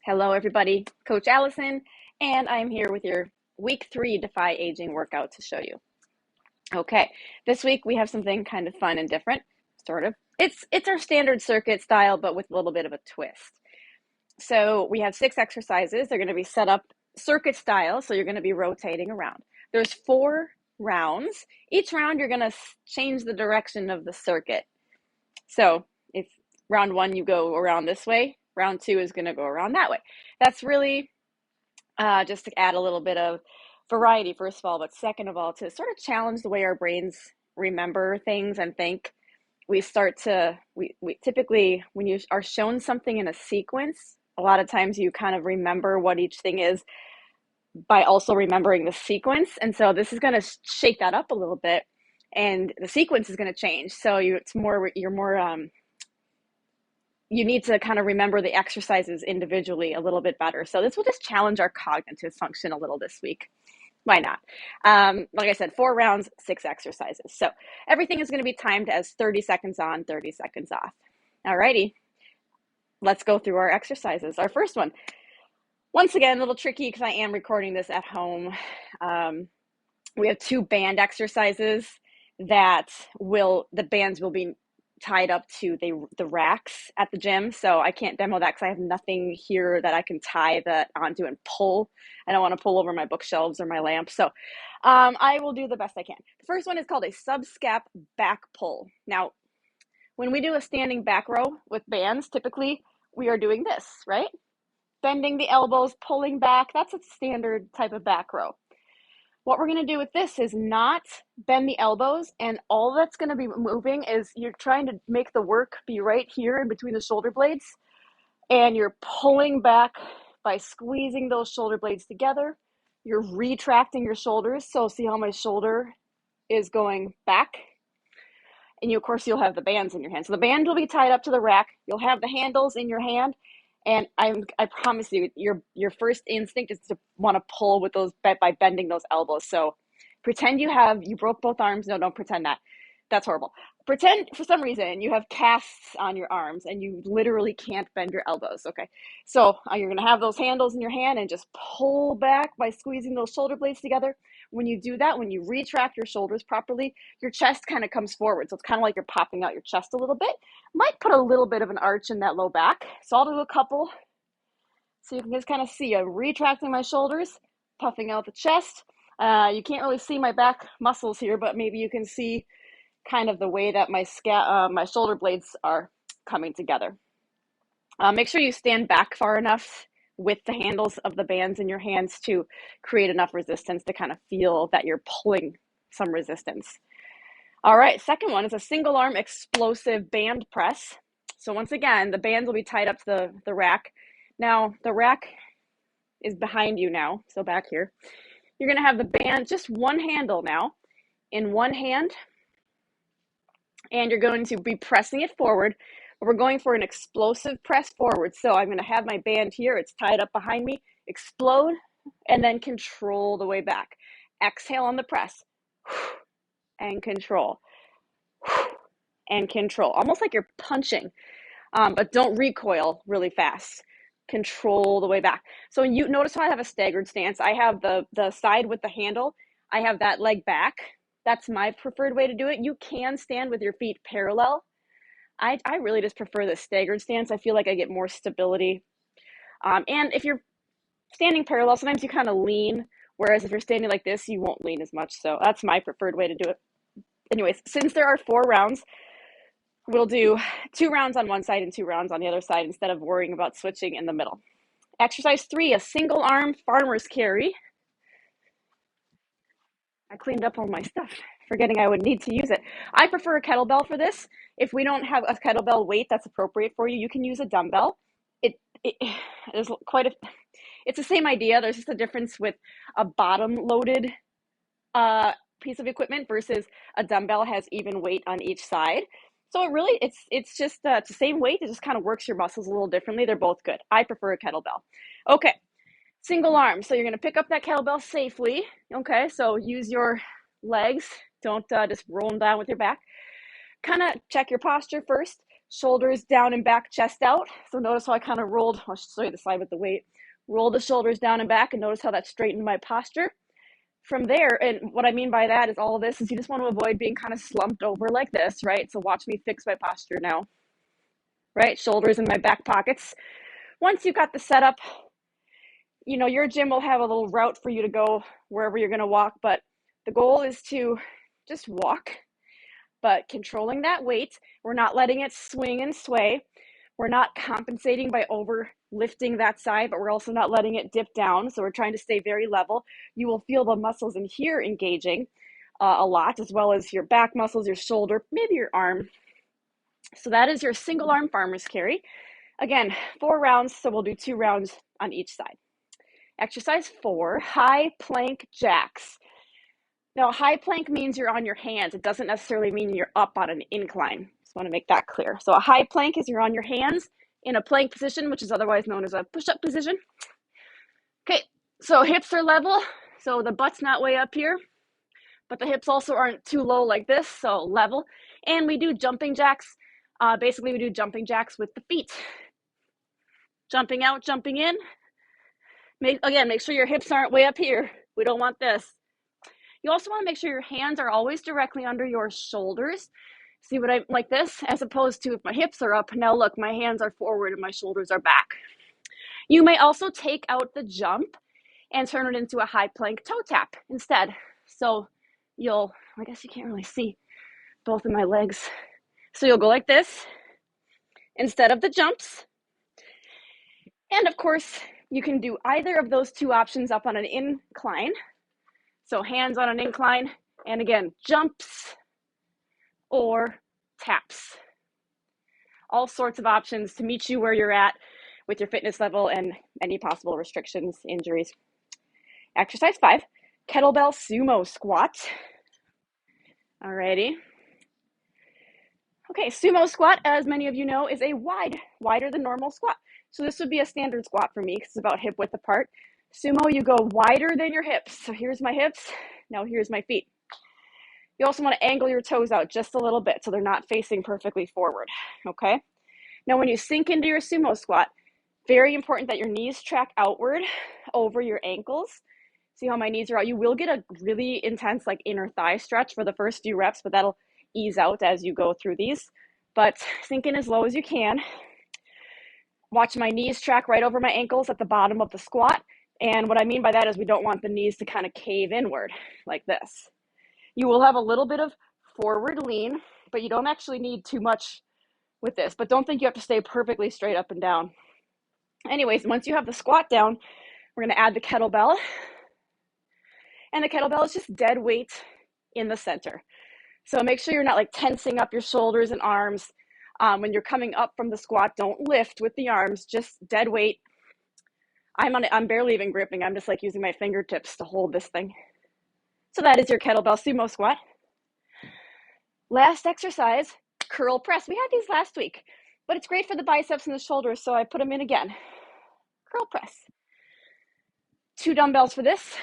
Hello, everybody. Coach Allison, and I'm here with your week 3 Defy Aging workout to show you. Okay, this week we have something kind of fun and different, sort of. It's our standard circuit style, but with a little bit of a twist. So we have 6 exercises. They're going to be set up circuit style, so you're going to be rotating around. There's 4 rounds. Each round you're going to change the direction of the circuit. So if round 1 you go around this way, round 2 is going to go around that way. That's really just to add a little bit of variety, first of all, but second of all, to sort of challenge the way our brains remember things and think. We typically, when you are shown something in a sequence, a lot of times you kind of remember what each thing is by also remembering the sequence. And so this is going to shake that up a little bit, and the sequence is going to change. So you need to kind of remember the exercises individually a little bit better. So this will just challenge our cognitive function a little this week. Why not? Like I said, 4 rounds, 6 exercises. So everything is going to be timed as 30 seconds on, 30 seconds off. All righty, let's go through our exercises. Our first one, once again, a little tricky because I am recording this at home. We have 2 band exercises that the bands will be tied up to the racks at the gym. So I can't demo that because I have nothing here that I can tie that onto and pull. I don't want to pull over my bookshelves or my lamp. So I will do the best I can. The first one is called a subscap back pull. Now, when we do a standing back row with bands, typically we are doing this, right? Bending the elbows, pulling back. That's a standard type of back row. What we're going to do with this is not bend the elbows, and all that's going to be moving is you're trying to make the work be right here in between the shoulder blades, and you're pulling back by squeezing those shoulder blades together. You're retracting your shoulders, so see how my shoulder is going back? And of course, you'll have the bands in your hand. So the band will be tied up to the rack. You'll have the handles in your hand, and I promise you, your first instinct is to want to pull with those by bending those elbows. So pretend you broke both arms. No, don't pretend that. That's horrible. Pretend for some reason you have casts on your arms and you literally can't bend your elbows. Okay, so you're going to have those handles in your hand and just pull back by squeezing those shoulder blades together. When you do that, when you retract your shoulders properly, your chest kind of comes forward. So it's kind of like you're popping out your chest a little bit. Might put a little bit of an arch in that low back. So I'll do a couple. So you can just kind of see I'm retracting my shoulders, puffing out the chest. You can't really see my back muscles here, but maybe you can see kind of the way that my shoulder blades are coming together. Make sure you stand back far enough with the handles of the bands in your hands to create enough resistance to kind of feel that you're pulling some resistance. All right, second one is a single arm explosive band press. So once again, the bands will be tied up to the rack. Now, the rack is behind you now, so back here. You're going to have the band, just one handle now, in one hand, and you're going to be pressing it forward. We're going for an explosive press forward. So I'm going to have my band here. It's tied up behind me. Explode, and then control the way back. Exhale on the press, and control, and control. Almost like you're punching, but don't recoil really fast. Control the way back. So you notice how I have a staggered stance. I have the side with the handle. I have that leg back. That's my preferred way to do it. You can stand with your feet parallel. I really just prefer the staggered stance. I feel like I get more stability. And if you're standing parallel, sometimes you kind of lean, whereas if you're standing like this, you won't lean as much. So that's my preferred way to do it. Anyways, since there are 4 rounds, we'll do 2 rounds on one side and 2 rounds on the other side instead of worrying about switching in the middle. Exercise 3, a single arm farmer's carry. I cleaned up all my stuff, forgetting I would need to use it. I prefer a kettlebell for this. If we don't have a kettlebell weight that's appropriate for you, you can use a dumbbell. There's it's the same idea. There's just a difference with a bottom-loaded piece of equipment versus a dumbbell has even weight on each side. So it's just it's the same weight. It just kind of works your muscles a little differently. They're both good. I prefer a kettlebell. Okay. Single arm. So you're going to pick up that kettlebell safely. Okay, so use your legs. Don't just roll them down with your back. Kind of check your posture first. Shoulders down and back, chest out. So notice how I kind of rolled. I'll show you the side with the weight. Roll the shoulders down and back, and notice how that straightened my posture. From there, and what I mean by that is all of this is you just want to avoid being kind of slumped over like this, right? So watch me fix my posture now, right? Shoulders in my back pockets. Once you've got the setup, you know, your gym will have a little route for you to go wherever you're going to walk, but the goal is to just walk, but controlling that weight. We're not letting it swing and sway. We're not compensating by over lifting that side, but we're also not letting it dip down. So we're trying to stay very level. You will feel the muscles in here engaging a lot, as well as your back muscles, your shoulder, maybe your arm. So that is your single arm farmer's carry. Again, 4 rounds, so we'll do 2 rounds on each side. Exercise 4, high plank jacks. Now, high plank means you're on your hands. It doesn't necessarily mean you're up on an incline. Just want to make that clear. So a high plank is you're on your hands in a plank position, which is otherwise known as a push-up position. Okay, so hips are level. So the butt's not way up here, but the hips also aren't too low like this, so level. And we do jumping jacks. Basically, we do jumping jacks with the feet. Jumping out, jumping in. Again, make sure your hips aren't way up here. We don't want this. You also want to make sure your hands are always directly under your shoulders. See what I like this? As opposed to if my hips are up, now look, my hands are forward and my shoulders are back. You may also take out the jump and turn it into a high plank toe tap instead. So I guess you can't really see both of my legs. So you'll go like this instead of the jumps. And of course, you can do either of those 2 options up on an incline. So hands on an incline, and again, jumps or taps. All sorts of options to meet you where you're at with your fitness level and any possible restrictions, injuries. Exercise 5, kettlebell sumo squat. Alrighty. Okay, sumo squat, as many of you know, is a wider than normal squat. So this would be a standard squat for me because it's about hip width apart. Sumo, you go wider than your hips. So here's my hips, now here's my feet. You also want to angle your toes out just a little bit so they're not facing perfectly forward, okay? Now when you sink into your sumo squat, very important that your knees track outward over your ankles. See how my knees are out? You will get a really intense like inner thigh stretch for the first few reps, but that'll ease out as you go through these. But sink in as low as you can. Watch my knees track right over my ankles at the bottom of the squat. And what I mean by that is we don't want the knees to kind of cave inward like this. You will have a little bit of forward lean, but you don't actually need too much with this. But don't think you have to stay perfectly straight up and down. Anyways, once you have the squat down, we're going to add the kettlebell. And the kettlebell is just dead weight in the center. So make sure you're not like tensing up your shoulders and arms. When you're coming up from the squat, don't lift with the arms, just dead weight. I'm barely even gripping. I'm just like using my fingertips to hold this thing. So that is your kettlebell sumo squat. Last exercise, curl press. We had these last week, but it's great for the biceps and the shoulders, so I put them in again. Curl press. 2 dumbbells for this.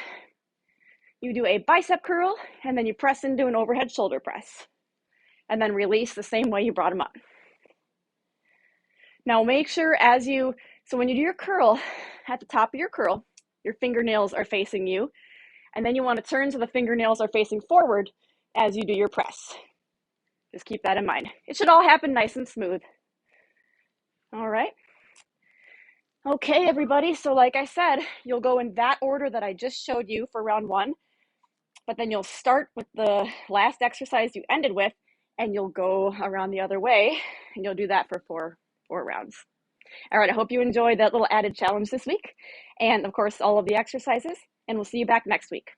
You do a bicep curl, and then you press into an overhead shoulder press. And then release the same way you brought them up. Now make sure so when you do your curl, at the top of your curl, your fingernails are facing you. And then you want to turn so the fingernails are facing forward as you do your press. Just keep that in mind. It should all happen nice and smooth. All right. Okay, everybody. So like I said, you'll go in that order that I just showed you for round 1, but then you'll start with the last exercise you ended with, and you'll go around the other way, and you'll do that for four rounds. All right, I hope you enjoyed that little added challenge this week, and of course, all of the exercises, and we'll see you back next week.